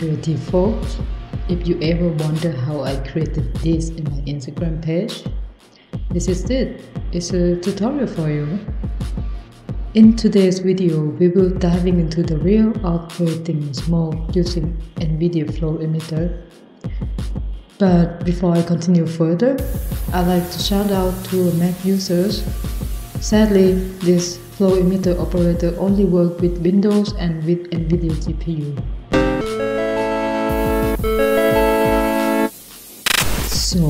creative folks. If you ever wonder how I created this in my Instagram page, this is it. It's a tutorial for you. In today's video, we will diving into the real of creating smoke using NVIDIA Flow Emitter. But before I continue further, I'd like to shout out to Mac users. Sadly, this Flow Emitter operator only works with Windows and with NVIDIA GPU. So,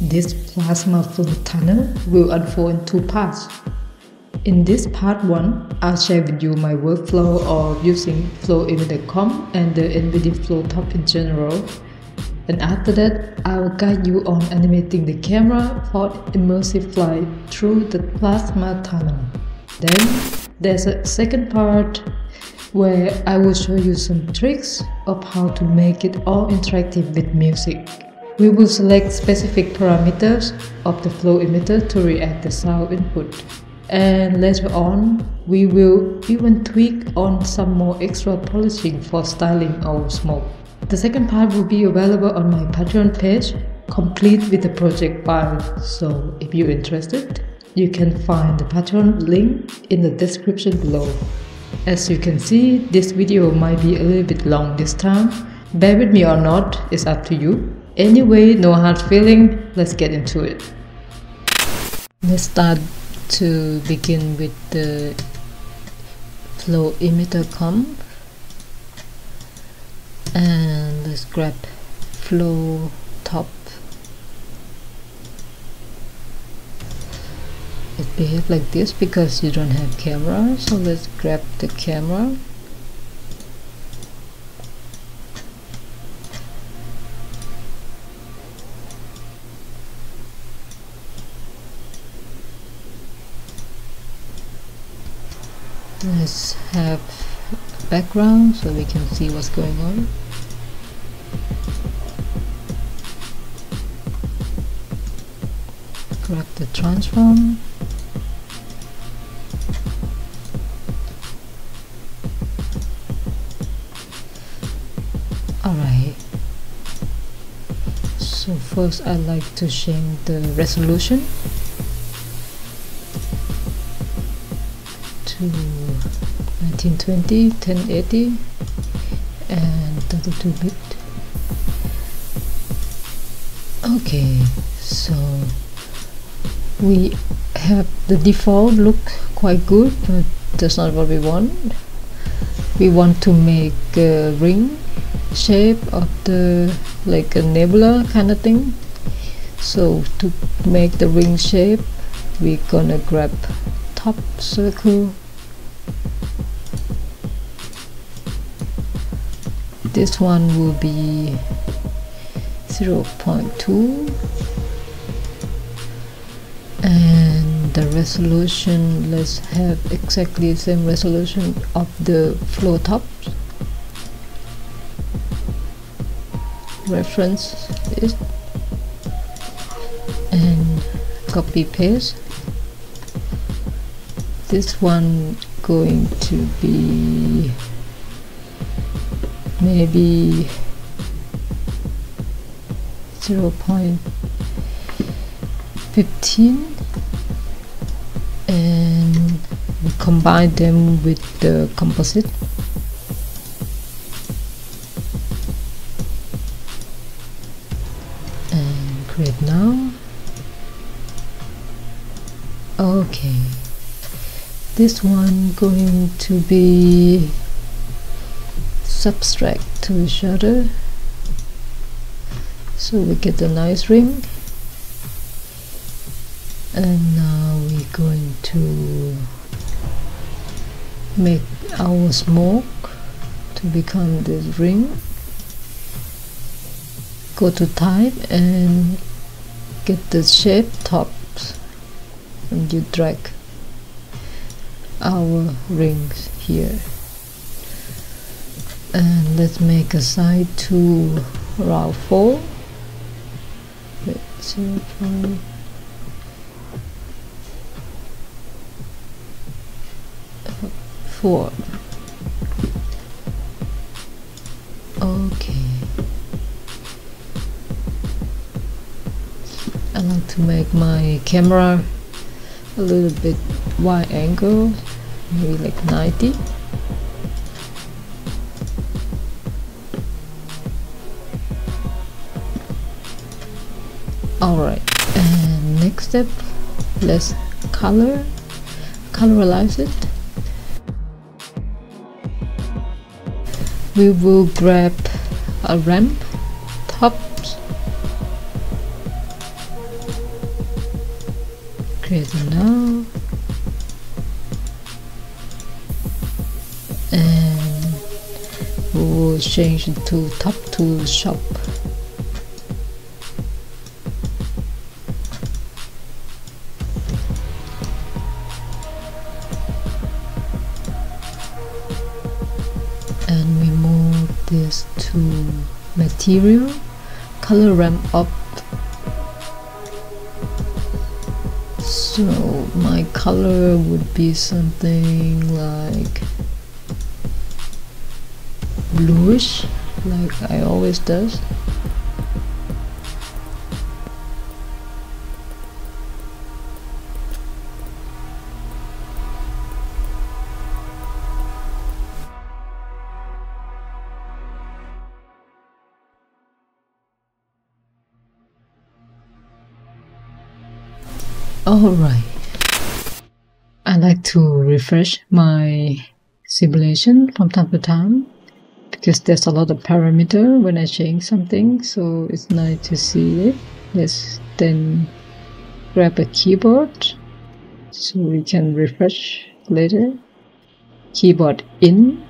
this plasma flow tunnel will unfold in two parts. In this part 1, I'll share with you my workflow of using Flow Emitter comp and the NVIDIA Flow Top in general. And after that, I will guide you on animating the camera for immersive flight through the plasma tunnel. Then, there's a second part where I will show you some tricks of how to make it all interactive with music. We will select specific parameters of the flow emitter to react the sound input. And later on, we will even tweak on some more extra polishing for styling our smoke. The second part will be available on my Patreon page, complete with the project file. So if you're interested, you can find the Patreon link in the description below. As you can see, this video might be a little bit long this time. Bear with me or not, it's up to you. Anyway, no hard feeling, let's get into it. Let's start to begin with the flow emitter comp. And let's grab flow top. It behaves like this because you don't have camera, so let's grab the camera. Let's have a background so we can see what's going on. Grab the transform. Alright. So first I like to change the resolution to 1920, 1080 and 32-bit. Okay, so we have the default look quite good, but that's not what we want. We want to make a ring shape of the, like a nebula kind of thing. So to make the ring shape, we're gonna grab top circle. This one will be 0.2 and the resolution, let's have exactly the same resolution of the flow top. Reference it and copy paste. This one going to be maybe 0.15 and we combine them with the composite. And create now. Okay. This one going to be subtract to each other, so we get a nice ring. And now we're going to make our smoke to become this ring. Go to type and get the shape tops and you drag our rings here. And let's make a side to round 4. Let's see, 4. Okay. to make my camera a little bit wide angle, maybe like 90. Alright, and next step, let's colorize it. We will grab a ramp top, create it now, and we will change it to top tool shop. And we move this to material, color ramp up. So my color would be something like bluish, like I always does. Alright, I like to refresh my simulation from time to time because there's a lot of parameter when I change something, so it's nice to see it. Let's then grab a keyboard so we can refresh later. Keyboard in,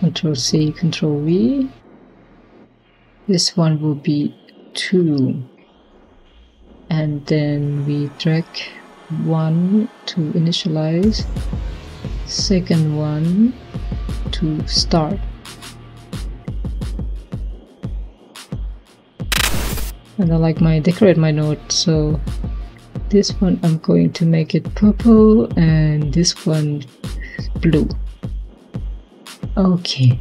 Ctrl C, Ctrl V. This one will be 2. And then we drag one to initialize, second one to start. And I like my decorate my node, so this one I'm going to make it purple and this one blue. Okay.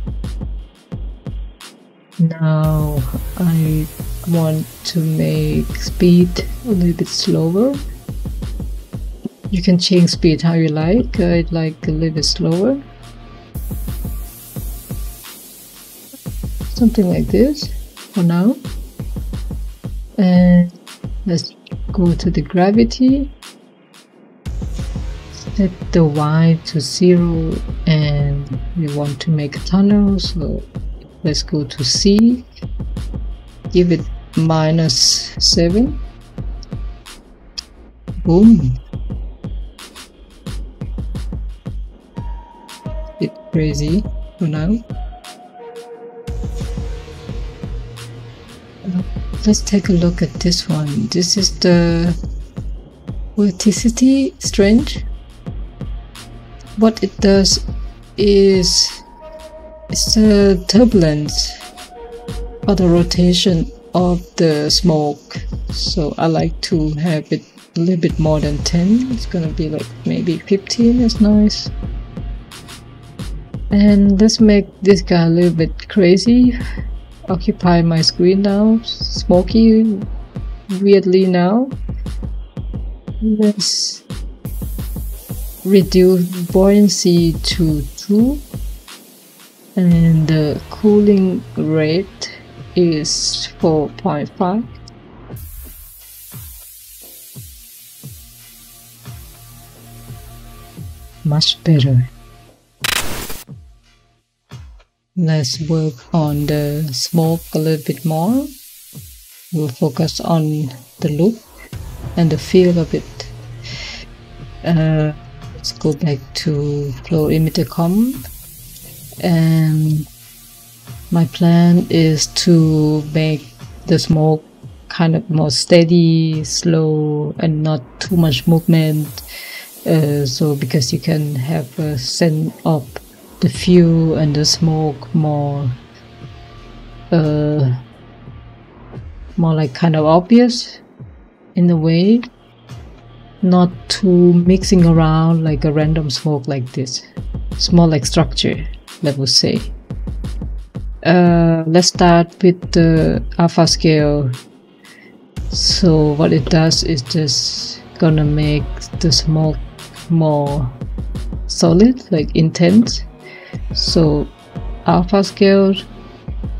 Now I want to make speed a little bit slower. You can change speed how you like. I'd like a little bit slower. Something like this for now. And let's go to the gravity. Set the Y to 0 and we want to make a tunnel, so let's go to C, give it -7, boom. Bit crazy for now. Let's take a look at this one. This is the vorticity strange. What it does is it's the turbulence or the rotation of the smoke. So I like to have it a little bit more than 10. It's gonna be like maybe 15 is nice. And let's make this guy a little bit crazy. Occupy my screen now, smoky weirdly now. Let's reduce buoyancy to 2 and the cooling rate is 4.5. Much better. Let's work on the smoke a little bit more. We'll focus on the look and the feel of it. Let's go back to Flow Emitter comp, and my plan is to make the smoke kind of more steady, slow, and not too much movement. So because you can have a sense of the fuel and the smoke more like kind of obvious in a way, not too mixing around like a random smoke like this. It's more like structure, let us say. Let's start with the alpha scale So what it does is just gonna make the smoke more solid, like intense. So alpha scale,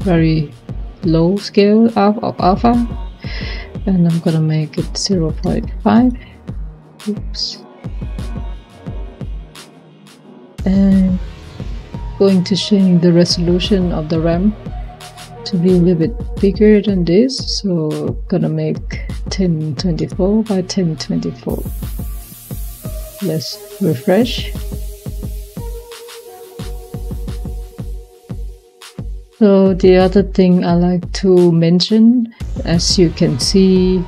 very low scale of alpha, and I'm gonna make it 0.5. Oops. And going to change the resolution of the RAM to be a little bit bigger than this, so gonna make 1024 by 1024. Let's refresh. So the other thing I like to mention, as you can see,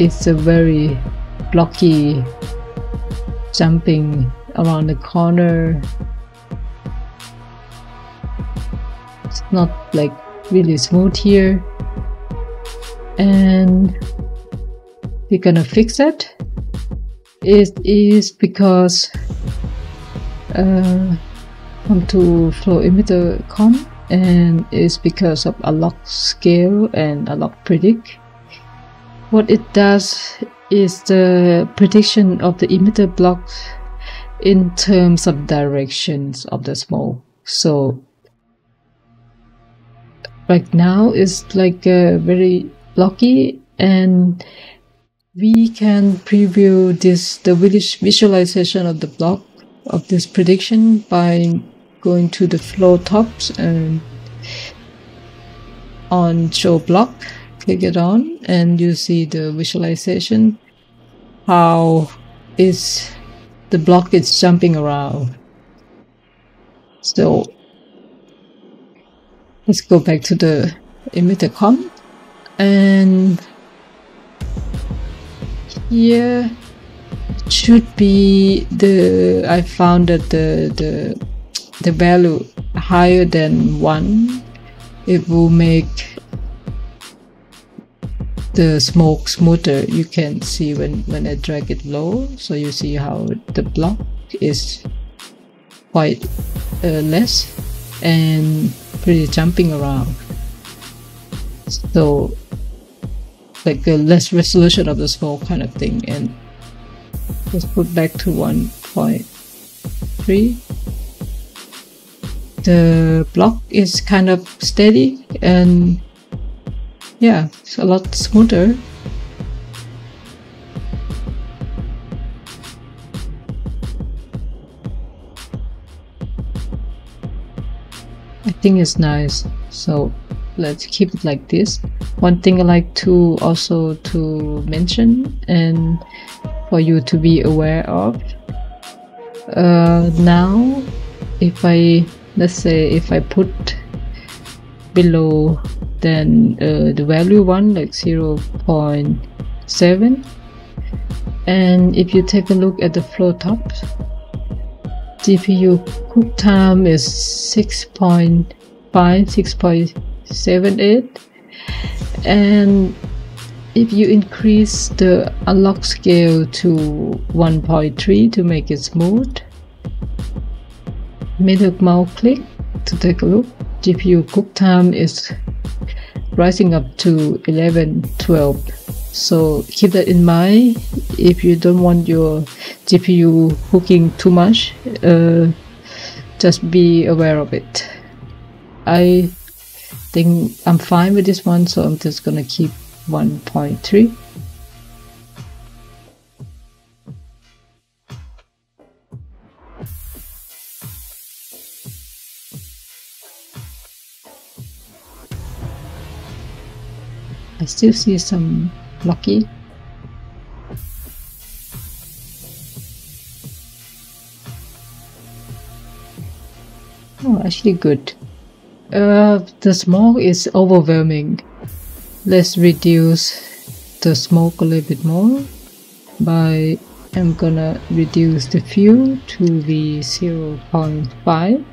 it's a very blocky jumping around the corner. It's not like really smooth here, and we're gonna fix it. It is because come to Flow Emitter com, and it's because of a lock scale and a lock predict. What it does is the prediction of the emitter block in terms of directions of the smoke. So right now it's like very blocky, and we can preview the visualization of the block of this prediction by going to the flow tops and on show block, click it on, and you see the visualization, how is the block is jumping around. So let's go back to the emitter comp, and here should be I found that the value higher than 1, it will make the smoke smoother. You can see when I drag it low, so you see how the block is quite less and pretty jumping around. So like a less resolution of the smoke kind of thing. And let's put back to 1.3. The block is kind of steady, and yeah, it's a lot smoother. I think it's nice, so let's keep it like this. One thing I like to also to mention, and for you to be aware of, now if let's say if I put below than the value 1, like 0.7, and if you take a look at the flow top, GPU cook time is 6.5, 6.78, and if you increase the unlock scale to 1.3 to make it smooth, middle mouse click to take a look, GPU cook time is rising up to 11-12. So keep that in mind if you don't want your GPU cooking too much. Just be aware of it. I think I'm fine with this one, so I'm just gonna keep 1.3. I still see some blocky. Oh, actually good. The smoke is overwhelming. Let's reduce the smoke a little bit more by I'm gonna reduce the fuel to be 0.5.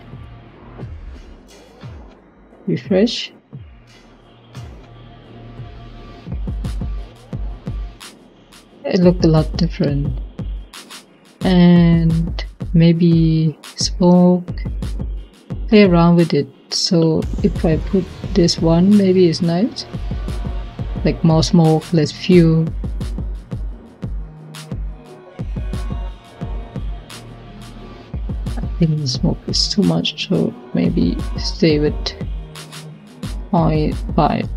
Refresh. It looked a lot different, and maybe smoke, play around with it. So if I put this one, maybe it's nice. like more smoke, less fuel. I think the smoke is too much, so maybe stay with 0.5.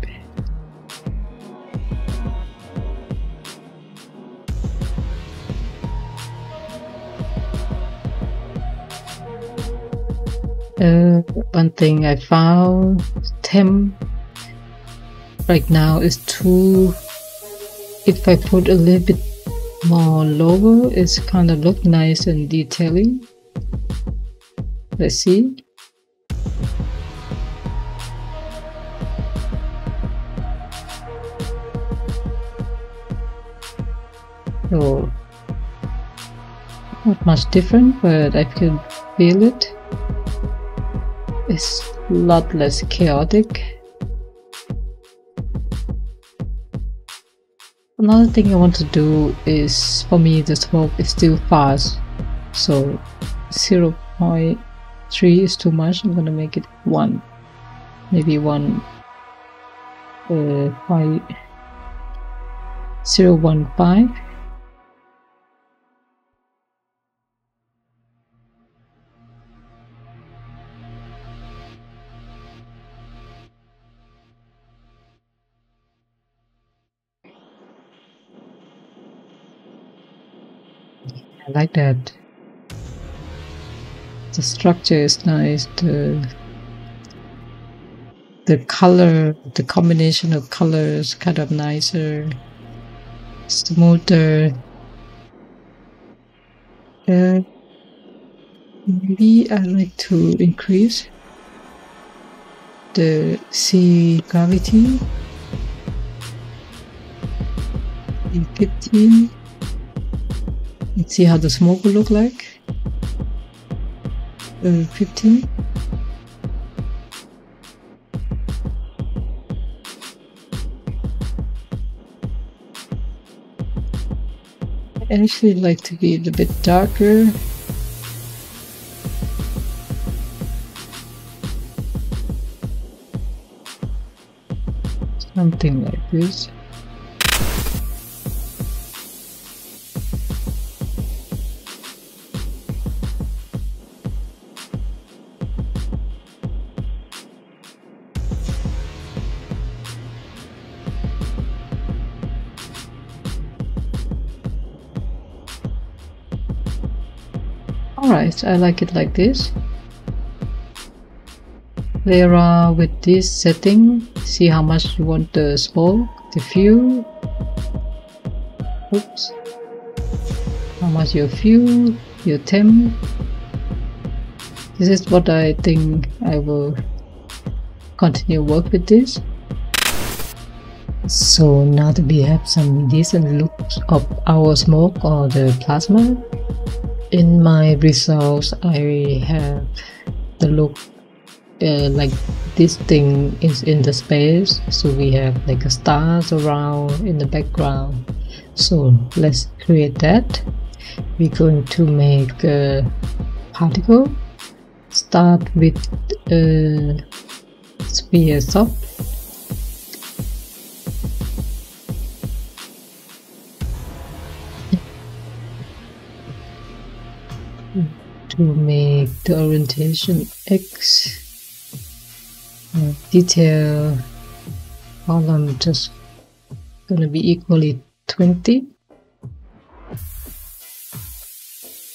One thing I found, temp right now is too. If I put a little bit more lower, it's kind of look nice and detailing. Let's see. So not much different, but I can feel it. It's a lot less chaotic. Another thing I want to do is, for me, the smoke is still fast, so 0.3 is too much. I'm gonna make it 1, maybe 0.15. I like that. The structure is nice. The color, the combination of colors, kind of nicer, smoother. Maybe I like to increase the sea gravity. 15. Let's see how the smoke will look like. 15. I actually like to be a little bit darker. Something like this. Alright, I like it like this. Play around with this setting, see how much you want the smoke, the fuel. Oops. How much your fuel, your temp. This is what I think I will continue work with this. So now that we have some decent looks of our smoke or the plasma, in my results I have the look like this thing is in the space, so we have like a stars around in the background. So let's create that. We're going to make a particle. Start with sphere soft. To make the orientation X, detail column just gonna be equally 20.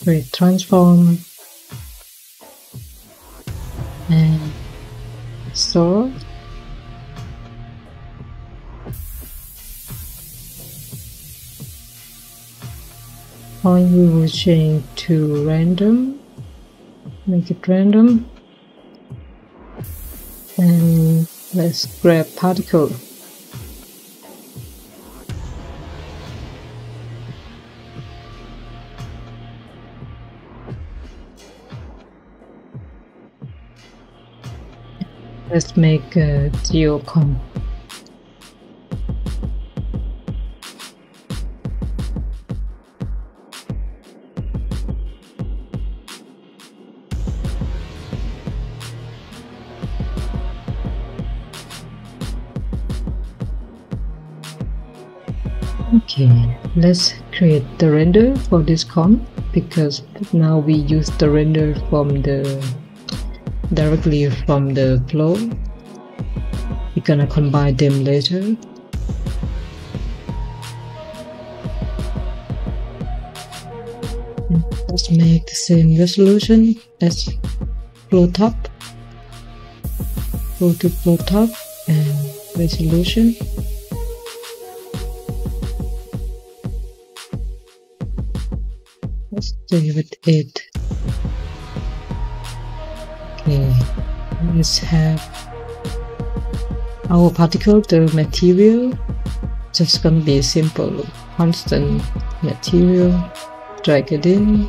Create transform and store. Point we will change to random. Make it random, and let's grab particle. Let's make a geocom. Okay, let's create the render for this comp, because now we use the render from directly from the flow. We're gonna combine them later. Let's make the same resolution as flow top. Go to flow top and resolution. Let's stay with 8. Okay, let's have our particle, the material, just gonna be simple, constant material. Drag it in.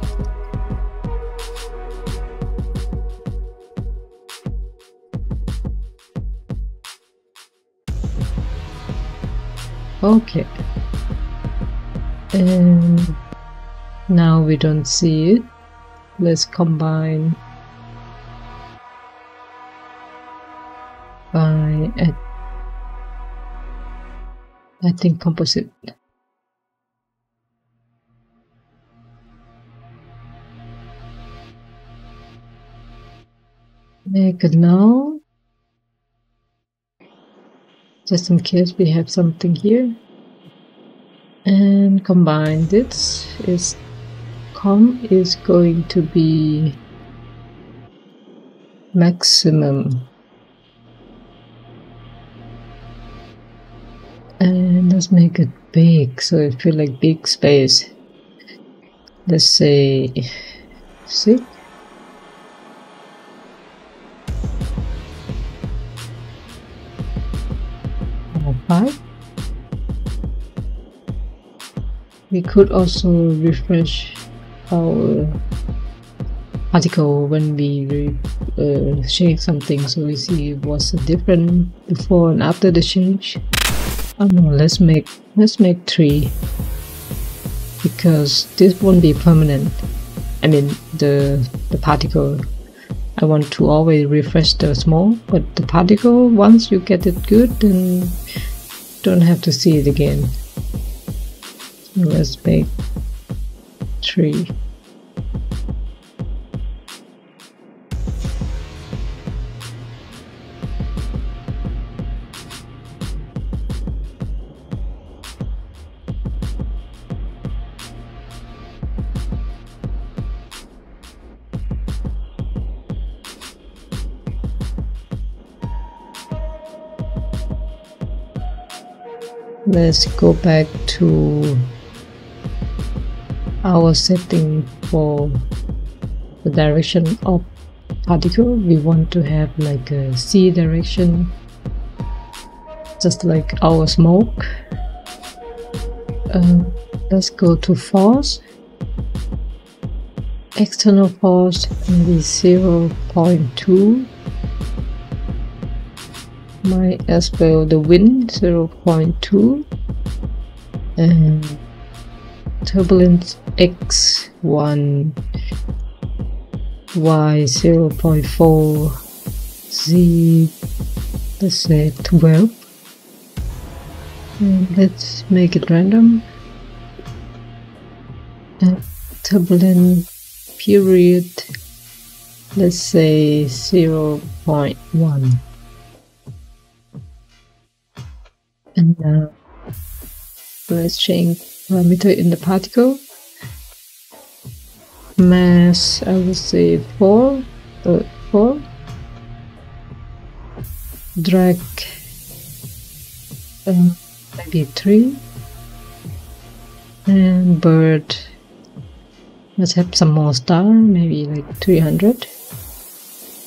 Okay, and now we don't see it. Let's combine by adding composite. Make a null, just in case we have something here, and combine this. Is comp is going to be maximum, and let's make it big so it feels like big space. Let's say 6. Or 5. We could also refresh our particle when we shake something, so we see what's the difference before and after the change. Oh no, let's make 3, because this won't be permanent. I mean the particle. I want to always refresh the small, but the particle, once you get it good, then don't have to see it again. So let's make 3. Let's go back to our setting for the direction of particle. We want to have like a C direction, just like our smoke. Let's go to force. External force maybe 0.2. Might as well the wind 0.2, and turbulence x1, y 0.4, z let's say 12, and let's make it random. And turbulence period, let's say 0.1. And now let's change parameter in the particle. Mass, I would say 4. Drag maybe 3. And bird, let's have some more star, maybe like 300.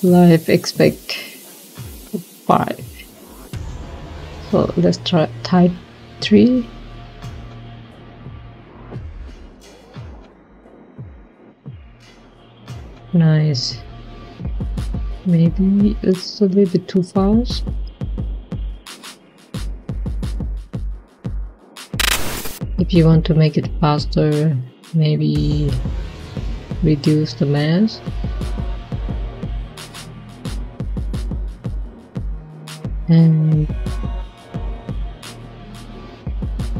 Life expect 5. So let's try type 3. Nice. Maybe it's a little bit too fast. If you want to make it faster, maybe reduce the mass. And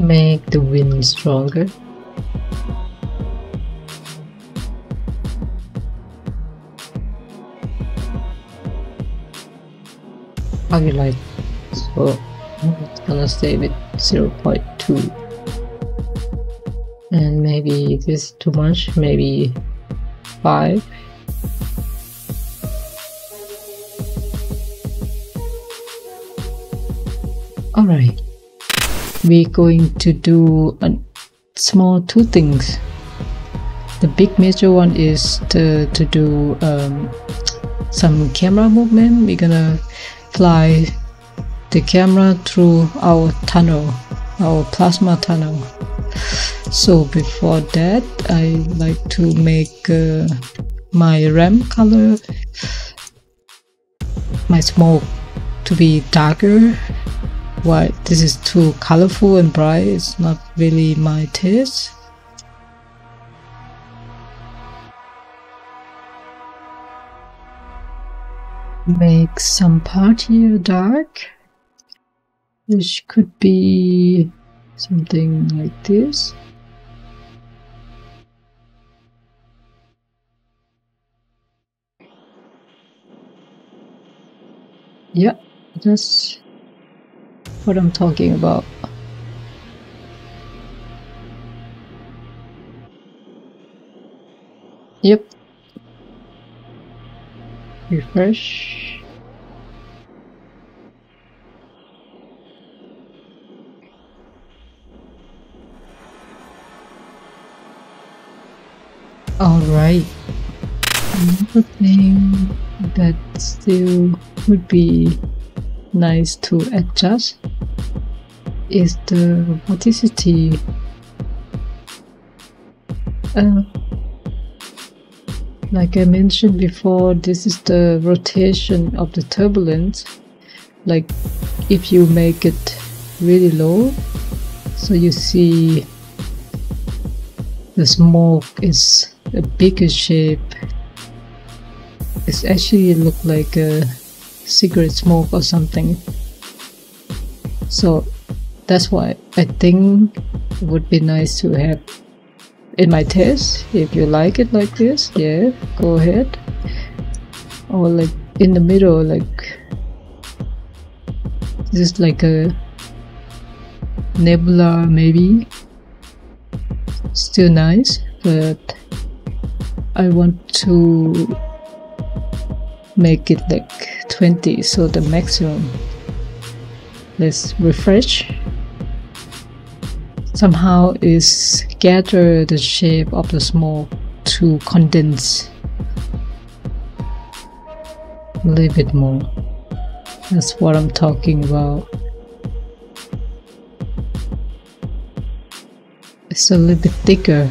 make the wind stronger. How you like? So I'm gonna stay with 0.2, and maybe this is too much, maybe 5. Alright, we're going to do a small 2 things. The big major one is to do some camera movement. We're gonna fly the camera through our tunnel, our plasma tunnel. So before that, I like to make my ramp color, my smoke, to be darker. Why this is too colorful and bright, it's not really my taste. Make some part here dark, which could be something like this. Yeah, that's what I'm talking about. Yep. Refresh. Alright. Another thing that still would be nice to adjust is the vorticity. Like I mentioned before, this is the rotation of the turbulence. Like if you make it really low, so you see the smoke is a bigger shape. It's actually look like a cigarette smoke or something. So that's why I think it would be nice to have in my taste. If you like it like this, yeah, go ahead. Or like in the middle, like just like a nebula maybe. Still nice, but I want to make it like 20, so the maximum. Let's refresh. Somehow is gather the shape of the smoke to condense a little bit more. That's what I'm talking about. It's a little bit thicker.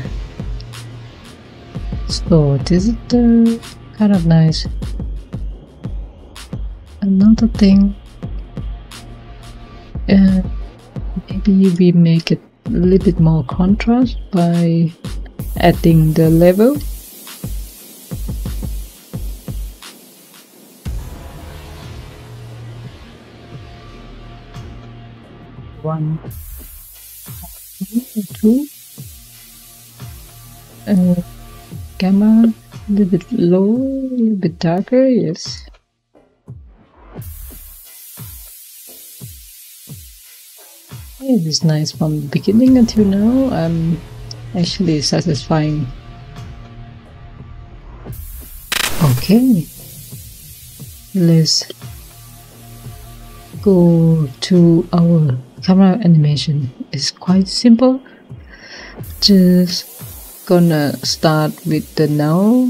So this is the kind of nice. Another thing, maybe we make it a little bit more contrast by adding the level. One, two, gamma a little bit low, a little bit darker, yes. It is nice from the beginning until now. I'm actually satisfying. Okay, let's go to our camera animation. It's quite simple. Just gonna start with the now.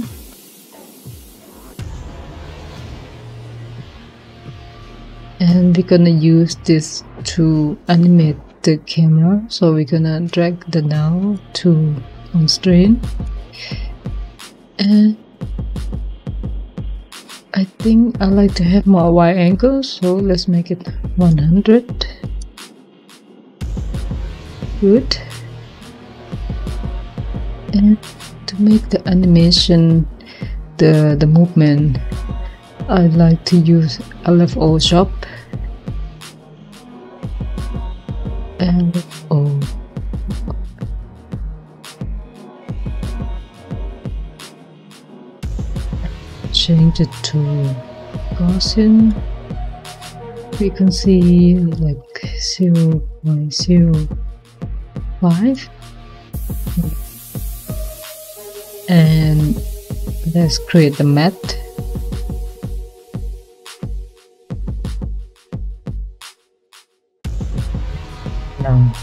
And we're gonna use this to animate the camera. So we're gonna drag the now to on screen. And I think I like to have more wide angle, so let's make it 100. Good. And to make the animation, the movement, I like to use LFO shop. LFO change it to Gaussian frequency like 0.05, and let's create the matte. Now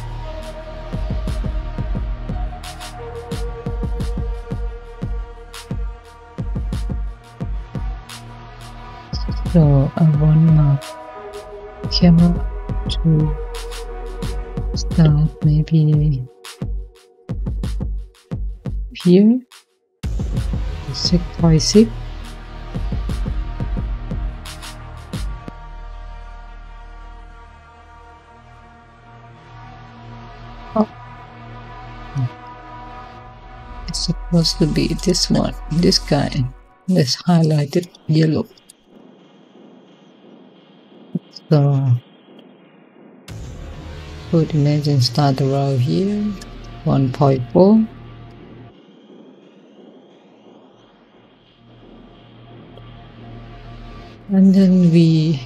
so I want my camera to start maybe here, 6.6. It's supposed to be this one, this guy. Let's highlight it yellow. So put imagine start around here, 1.4. And then we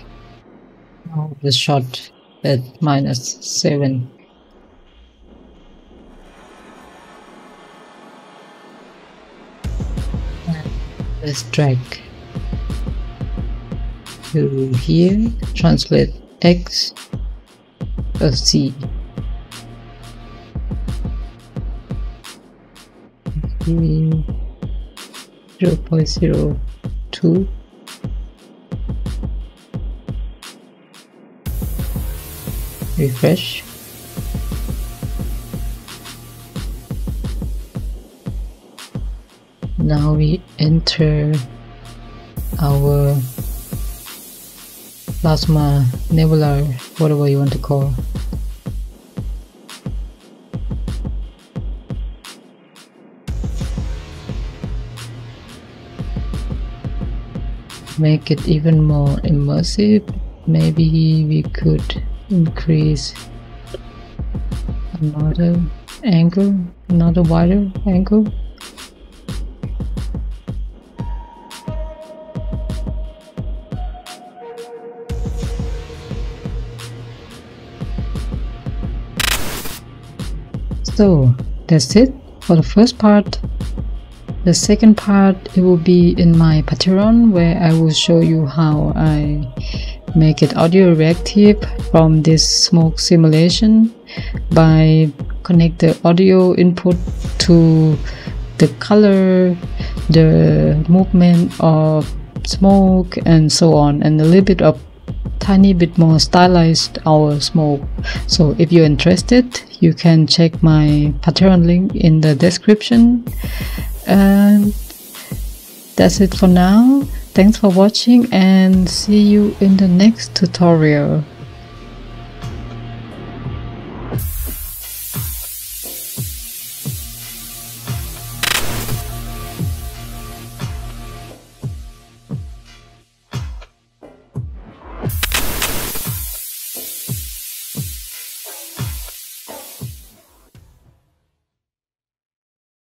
move the shot at -7. And let's drag to here, translate X of C. 0.02. Refresh. Now we enter our plasma nebula, whatever you want to call. Make it even more immersive. Maybe we could increase another angle, another wider angle. So that's it for the first part. The second part, it will be in my Patreon, where I will show you how I make it audio reactive from this smoke simulation by connect the audio input to the color, the movement of smoke, and so on, and a little bit of tiny bit more stylized our smoke. So if you're interested, you can check my Patreon link in the description. And that's it for now. Thanks for watching and see you in the next tutorial.